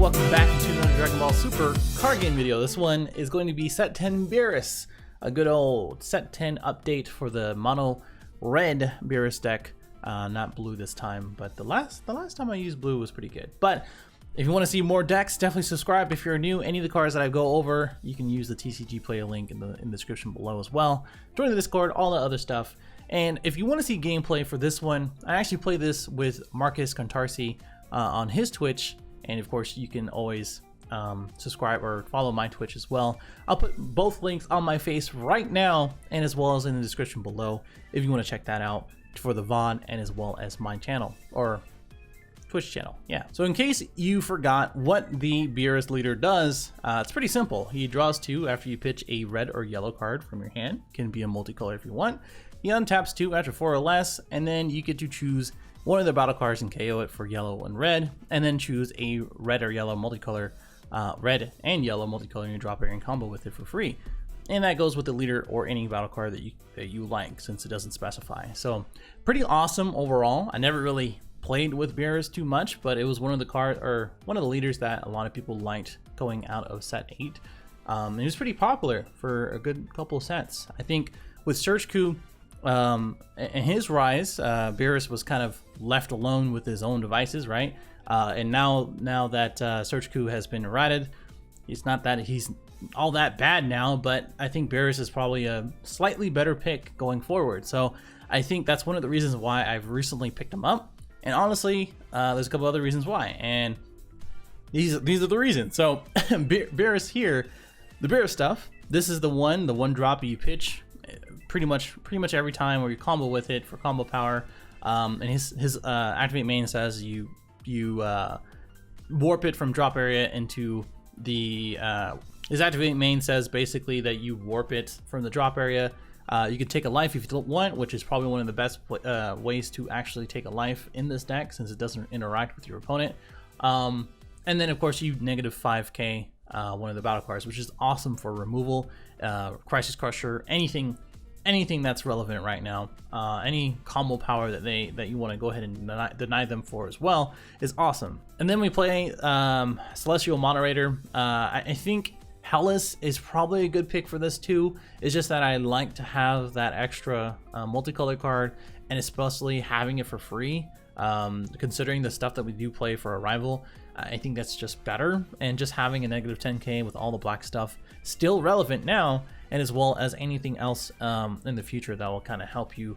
welcome back to another Dragon Ball Super card game video. This one is going to be Set 10 Beerus, a good old Set 10 update for the mono red Beerus deck. Not blue this time, but the last time I used blue was pretty good. But if you want to see more decks, definitely subscribe. If you're new, any of the cards that I go over, you can use the TCG player link in the description below as well. Join the Discord, all the other stuff. And if you want to see gameplay for this one, I actually play this with Marcus Contarsi on his Twitch. And of course, you can always subscribe or follow my Twitch as well. I'll put both links on my face right now, and as well as in the description below if you want to check that out for the VOD and as well as my channel or Twitch channel. Yeah. So in case you forgot what the Beerus leader does, it's pretty simple. He draws 2 after you pitch a red or yellow card from your hand. Can be a multicolor if you want. He untaps 2 after 4 or less, and then you get to choose one of the battle cards and KO it for yellow and red, and then choose a red or yellow multicolor, red and yellow multicolor in your drop area and combo with it for free. And that goes with the leader or any battle card that you like, since it doesn't specify. So pretty awesome overall. I never really played with Beerus too much, but it was one of the leaders that a lot of people liked going out of set 8. It was pretty popular for a good couple of sets. I think with Search Coup, in his rise, Beerus was kind of left alone with his own devices, right? And now that Search Coup has been errated, it's not that he's all that bad now, but I think Beerus is probably a slightly better pick going forward. So I think that's one of the reasons why I've recently picked him up. And honestly, there's a couple other reasons why, and these are the reasons. So Beerus here, the Beerus stuff. This is the one drop you pitch pretty much every time, where you combo with it for combo power. And his activate main says you warp it from drop area into the his activate main says basically that you warp it from the drop area. You can take a life if you don't want, which is probably one of the best ways to actually take a life in this deck, since it doesn't interact with your opponent. And then of course you -5k one of the battle cards, which is awesome for removal, Crisis Crusher, anything that's relevant right now. Any combo power that you want to go ahead and deny them for as well is awesome. And then we play Celestial Moderator. I think Hellas is probably a good pick for this too. It's just that I like to have that extra multicolor card, and especially having it for free. Considering the stuff that we do play for Arrival, I think that's just better. And just having a -10k with all the black stuff still relevant now, and as well as anything else in the future that will kind of help you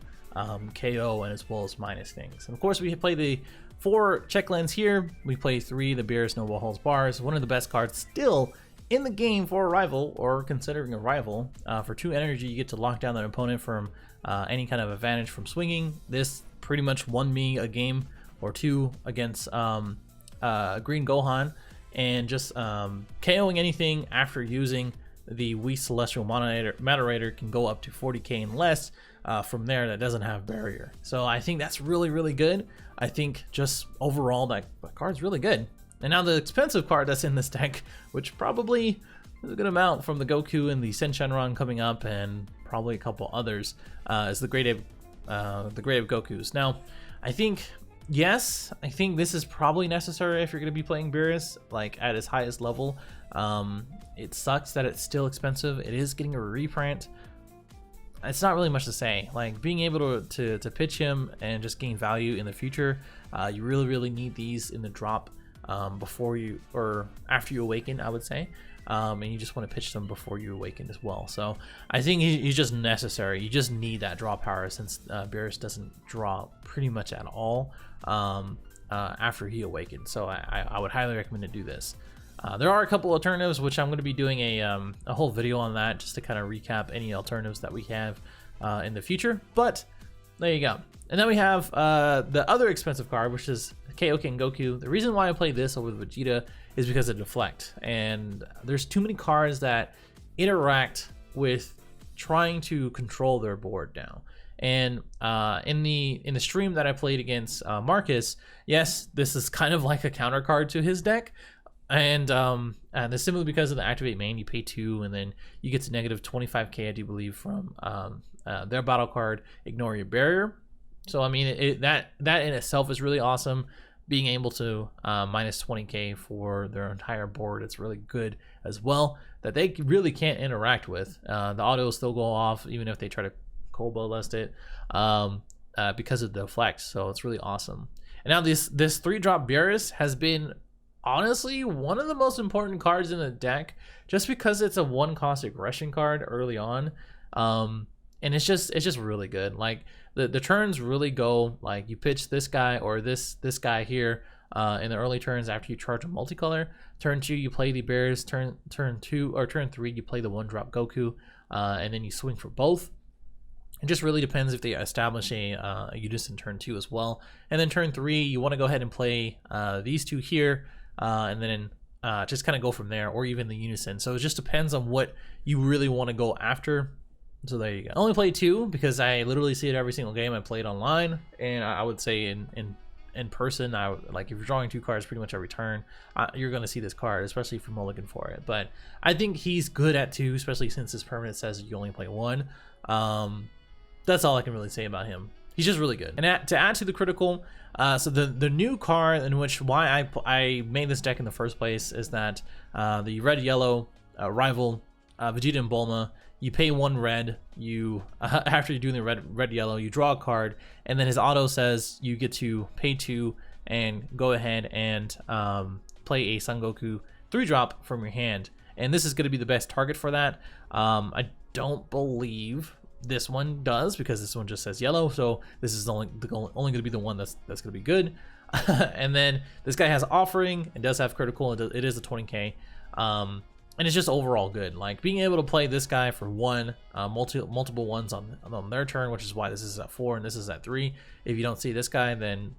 KO and as well as minus things. And of course, we play the 4 check lands here. We play 3 the Beerus No Holds Bars, one of the best cards still in the game for Arrival, or considering Arrival. For 2 energy, you get to lock down an opponent from any kind of advantage from swinging. This pretty much won me a game or 2 against Green Gohan, and just KOing anything after using the Wii Celestial Moderator can go up to 40k and less from there that doesn't have barrier. So I think that's really good. I think just overall that card's really good. And now the expensive card that's in this deck, which probably is a good amount from the Goku and the Senshenron coming up, and probably a couple others, is the Great Ape Gokus. Now, I think this is probably necessary if you're going to be playing Beerus like at his highest level. It sucks that it's still expensive. It is getting a reprint. It's not really much to say. Like, being able to pitch him and just gain value in the future, you really need these in the drop before you or after you awaken, I would say. And you just want to pitch them before you awaken as well. So I think he's just necessary. You just need that draw power, since Beerus doesn't draw pretty much at all after he awakens. So I would highly recommend to do this. There are a couple alternatives, which I'm going to be doing a whole video on that, just to kind of recap any alternatives that we have in the future. But there you go. And then we have the other expensive card, which is Kaioken Goku. The reason why I play this over Vegeta is because of Deflect. And there's too many cards that interact with trying to control their board now. And in the stream that I played against Marcus, yes, this is kind of like a counter card to his deck. And that's simply because of the activate main. You pay 2, and then you get to -25k, I do believe, from their battle card, Ignore Your Barrier. So I mean, that in itself is really awesome. being able to minus 20k for their entire board, it's really good as well, that they really can't interact with. The auto will still go off even if they try to combo list it, because of the flex. So it's really awesome. And now this 3-drop Beerus has been honestly one of the most important cards in the deck, just because it's a 1-cost aggression card early on. And it's just really good. Like the turns really go like you pitch this guy or this guy here in the early turns after you charge a multicolor. Turn 2 you play the Bears. Turn 2 or turn 3 you play the 1-drop Goku, and then you swing for both. It just really depends if they establish a unison turn 2 as well. And then turn 3 you want to go ahead and play these 2 here, and then just kind of go from there, or even the unison. So it just depends on what you really want to go after. So there you go. I only play 2 because I literally see it every single game. I play it online, and I would say in person, like if you're drawing 2 cards pretty much every turn, you're going to see this card, especially if you're mulligan for it. But I think he's good at 2, especially since his permanent says you only play 1. That's all I can really say about him. He's just really good. And to add to the critical, so the new card in which why I made this deck in the first place is that the red-yellow rival Vegeta and Bulma, you pay 1 red, you after you do the red-yellow, you draw a card, and then his auto says you get to pay 2 and go ahead and play a Son Goku 3-drop from your hand. And this is going to be the best target for that. I don't believe this one does, because this one just says yellow, so this is only going to be the one that's going to be good. And then this guy has offering, it does have critical, it is a 20k, and it's just overall good. Like being able to play this guy for 1, multiple ones on their turn, which is why this is at 4 and this is at 3. If you don't see this guy, then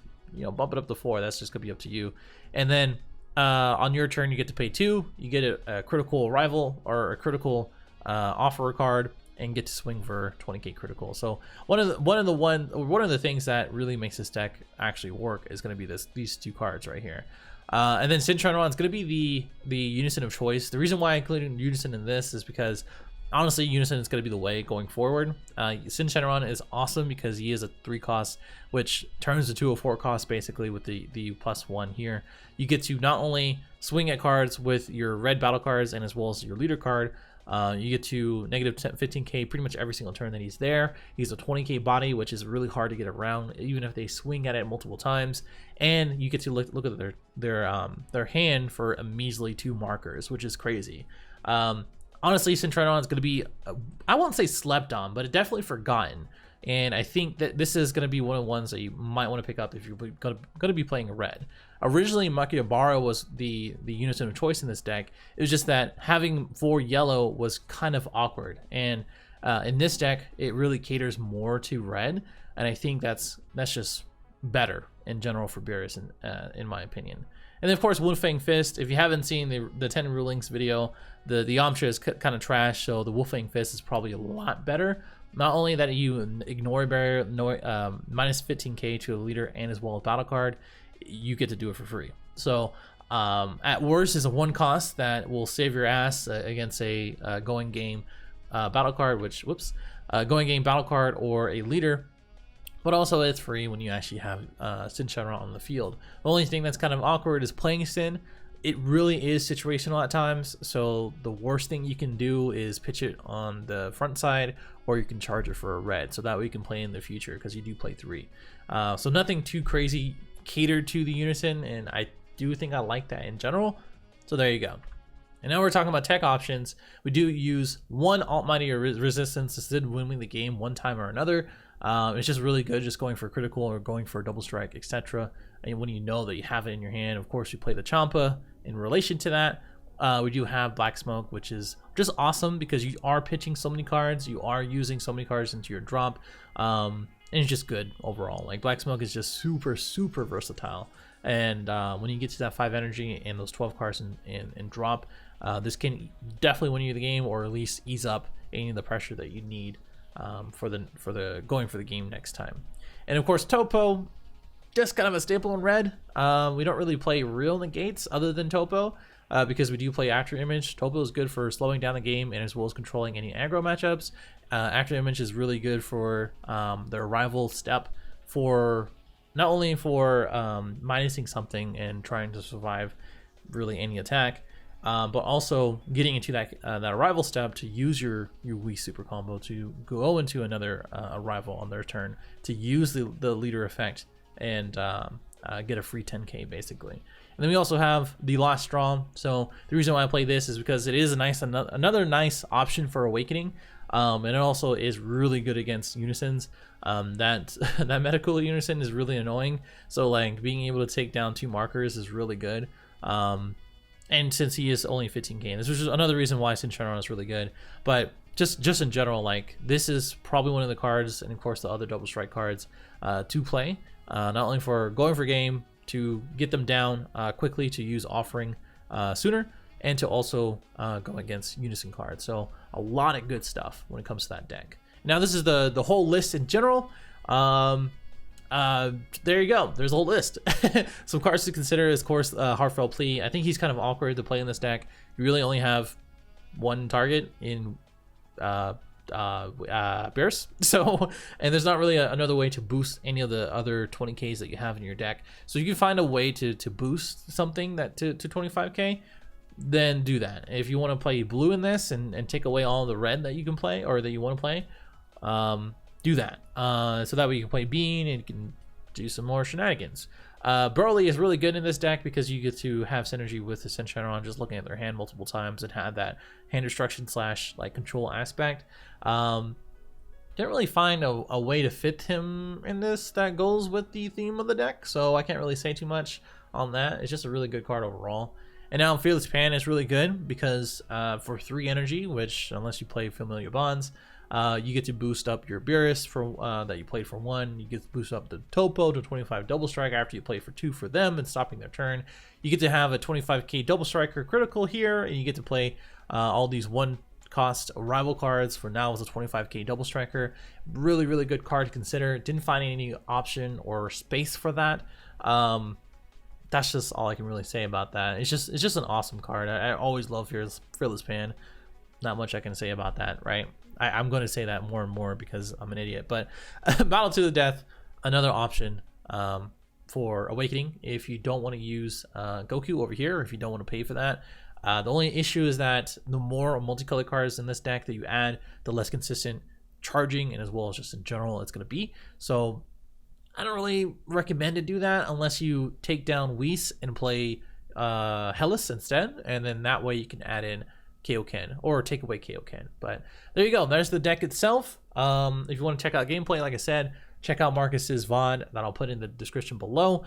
bump it up to 4. That's just gonna be up to you. And then on your turn you get to pay 2, you get a critical rival or a critical offerer card, and get to swing for 20k critical. So one of the things that really makes this deck actually work is going to be these 2 cards right here. And then Shincharon is going to be the unison of choice. The reason why I included unison in this is because honestly unison is going to be the way going forward. Shincharon is awesome because he is a 3-cost, which turns into a 4-cost basically with the +1 here. You get to not only swing at cards with your red battle cards and as well as your leader card. You get to negative 15k pretty much every single turn that he's there. He's a 20k body, which is really hard to get around, even if they swing at it multiple times. And you get to look at their hand for a measly 2 markers, which is crazy. Honestly, Shincharon is going to be, I won't say slept on, but definitely forgotten. And I think that this is going to be one of the ones that you might want to pick up if you're going to be playing a red. Originally, Makihabara was the unison of choice in this deck. It was just that having 4 yellow was kind of awkward. And in this deck, it really caters more to red. And I think that's just better in general for Beerus, in my opinion. And then, of course, Wolfang Fist. If you haven't seen the 10 rulings video, the Yamcha is kind of trash, so the Wolfang Fist is probably a lot better. Not only that you ignore barrier, minus 15k to a leader and as well as battle card, you get to do it for free. So at worst is a 1-cost that will save your ass against a going game battle card, going game battle card or a leader. But also it's free when you actually have Shincharon on the field. The only thing that's kind of awkward is playing Sin. It really is situational at times, so the worst thing you can do is pitch it on the front side, or you can charge it for a red, so that way you can play in the future, because you do play 3. So nothing too crazy catered to the unison, and I do think I like that in general. So there you go. And now we're talking about tech options. We do use 1 Alt Mighty or Resistance instead of winning the game one time or another. It's just really good just going for critical or going for a double strike, etc. And when you know that you have it in your hand, of course, you play the Champa. In relation to that, we do have Black Smoke, which is just awesome because you are pitching so many cards, you are using so many cards into your drop, and it's just good overall. Like Black Smoke is just super versatile, and when you get to that 5 energy and those 12 cards in drop, this can definitely win you the game, or at least ease up any of the pressure that you need for the going for the game next time. And of course, Topo, just kind of a staple in red. We don't really play real negates other than Topo, because we do play After Image. Topo is good for slowing down the game and as well as controlling any aggro matchups. After Image is really good for their rival step for not only for minusing something and trying to survive really any attack, but also getting into that arrival step to use your Wii super combo to go into another arrival on their turn to use the leader effect and get a free 10k basically. And then we also have the last straw. So the reason why I play this is because it is a nice another nice option for awakening, and it also is really good against unisons. That medical unison is really annoying, so like being able to take down 2 markers is really good. And since he is only 15k, this is another reason why Shenron is really good. But just in general, like this is probably one of the cards, and of course the other double strike cards, to play. Not only for going for game, to get them down quickly, to use offering sooner, and to also go against unison cards. So a lot of good stuff when it comes to that deck. Now this is the whole list in general. There you go. There's a whole list. Some cards to consider is, of course, Heartfelt Plea. I think he's kind of awkward to play in this deck. You really only have one target in Beerus. So, and there's not really another way to boost any of the other 20Ks that you have in your deck. So you can find a way to boost something that to 25K, then do that. If you want to play blue in this and take away all the red that you can play or that you want to play, do that. So that way you can play Bean and you can do some more shenanigans. Burley is really good in this deck because you get to have synergy with the Shenron just looking at their hand multiple times and have that hand destruction / like control aspect. Didn't really find a way to fit him in this that goes with the theme of the deck, so I can't really say too much on that. It's just a really good card overall. And now Fearless Pan is really good because for 3 energy, which unless you play Familiar Bonds, you get to boost up your Beerus for that you played for 1. You get to boost up the Topo to 25 double strike after you play for 2 for them and stopping their turn. You get to have a 25k double striker critical here, and you get to play all these 1-cost rival cards for now as a 25k double striker. Really, really good card to consider. Didn't find any option or space for that. That's just all I can really say about that. It's just an awesome card. I always love Fearless Pan. Not much I can say about that, right? I'm going to say that more and more because I'm an idiot. But Battle to the Death, another option for Awakening if you don't want to use Goku over here, or if you don't want to pay for that. The only issue is that the more multicolored cards in this deck that you add, the less consistent charging and as well as just in general it's going to be. So I don't really recommend to do that unless you take down Whis and play Hellas instead, and then that way you can add in Kaioken or take away Kaioken. But there you go. There's the deck itself. If you want to check out gameplay, like I said, check out Marcus's VOD that I'll put in the description below.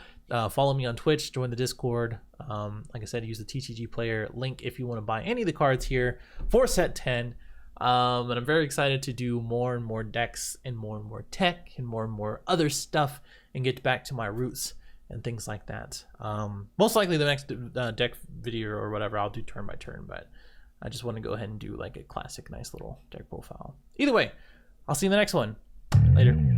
Follow me on Twitch, join the Discord. Like I said, use the TTG player link if you want to buy any of the cards here for set 10. And I'm very excited to do more and more decks and more tech and more other stuff and get back to my roots and things like that. Most likely the next deck video or whatever I'll do turn by turn, but I just want to go ahead and do like a classic nice little deck profile. Either way, I'll see you in the next one. Later.